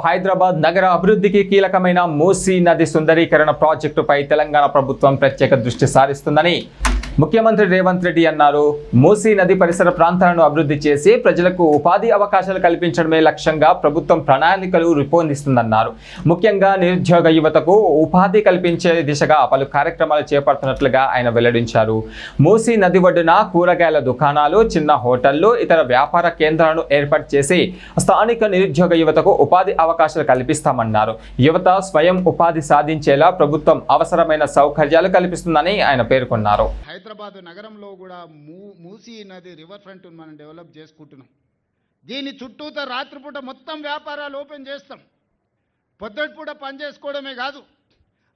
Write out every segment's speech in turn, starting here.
హైదరాబాద్ నగర అభివృద్ధికి కీలకమైన మూసీ నది సుందరీకరణ ప్రాజెక్టుపై తెలంగాణ ప్రభుత్వం ప్రత్యేక దృష్టి సారిస్తుందని ముఖ్యమంత్రి రేవంత్ రెడ్డి అన్నారు. మూసీ నది పరిసర ప్రాంతాలను అభివృద్ధి చేసి ప్రజలకు ఉపాధి అవకాశాలు కల్పించడమే లక్ష్యంగా ప్రభుత్వం ప్రణాళికలు రూపొందిస్తుందన్నారు. ముఖ్యంగా నిరుద్యోగ యువతకు ఉపాధి కల్పించే దిశగా పలు కార్యక్రమాలు చేపడుతున్నట్లుగా ఆయన వెల్లడించారు. మూసీ నది ఒడ్డున కూరగాయల దుకాణాలు, చిన్న హోటళ్లు, ఇతర వ్యాపార కేంద్రాలను ఏర్పాటు చేసి స్థానిక నిరుద్యోగ యువతకు ఉపాధి అవకాశాలు కల్పిస్తామన్నారు. యువత స్వయం ఉపాధి సాధించేలా ప్రభుత్వం అవసరమైన సౌకర్యాలు కల్పిస్తుందని ఆయన పేర్కొన్నారు. హైదరాబాద్ నగరంలో కూడా మూసీ నది రివర్ ఫ్రంట్ మనం డెవలప్ చేసుకుంటున్నాం. దీని చుట్టూత రాత్రిపూట మొత్తం వ్యాపారాలు ఓపెన్ చేస్తాం. పొద్దుటిపూట పని చేసుకోవడమే కాదు,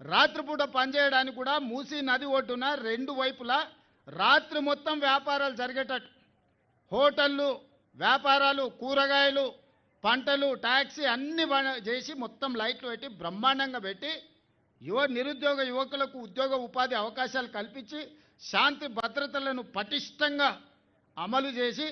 రాత్రిపూట పనిచేయడానికి కూడా మూసీ నది ఒడ్డున రెండు వైపులా రాత్రి మొత్తం వ్యాపారాలు జరిగేటట్టు హోటళ్ళు, వ్యాపారాలు, కూరగాయలు, పంటలు, ట్యాక్సీ అన్ని చేసి మొత్తం లైట్లు పెట్టి బ్రహ్మాండంగా పెట్టి నిరుద్యోగ యువకులకు ఉద్యోగ ఉపాధి అవకాశాలు కల్పించి శాంతి భద్రతలను పటిష్టంగా అమలు చేసి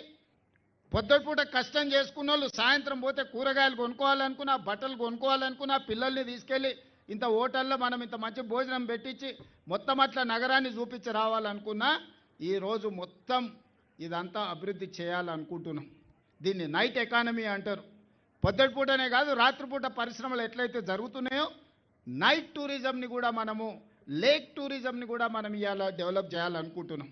పొద్దుపూట కష్టం చేసుకున్న వాళ్ళు సాయంత్రం పోతే కూరగాయలు కొనుక్కోవాలనుకున్నా, బట్టలు కొనుక్కోవాలనుకున్నా, పిల్లల్ని తీసుకెళ్ళి ఇంత హోటల్లో మనం ఇంత మంచి భోజనం పెట్టించి మొత్తం అట్లా నగరాన్ని చూపించి రావాలనుకున్నా ఈరోజు మొత్తం ఇదంతా అభివృద్ధి చేయాలనుకుంటున్నాం. దీన్ని నైట్ ఎకానమీ అంటారు. పొద్దుపూటనే కాదు, రాత్రిపూట పరిశ్రమలు ఎట్లయితే జరుగుతున్నాయో నైట్ టూరిజంని కూడా మనము, లేక్ టూరిజంని కూడా మనం ఇవాళ డెవలప్ చేయాలనుకుంటున్నాం.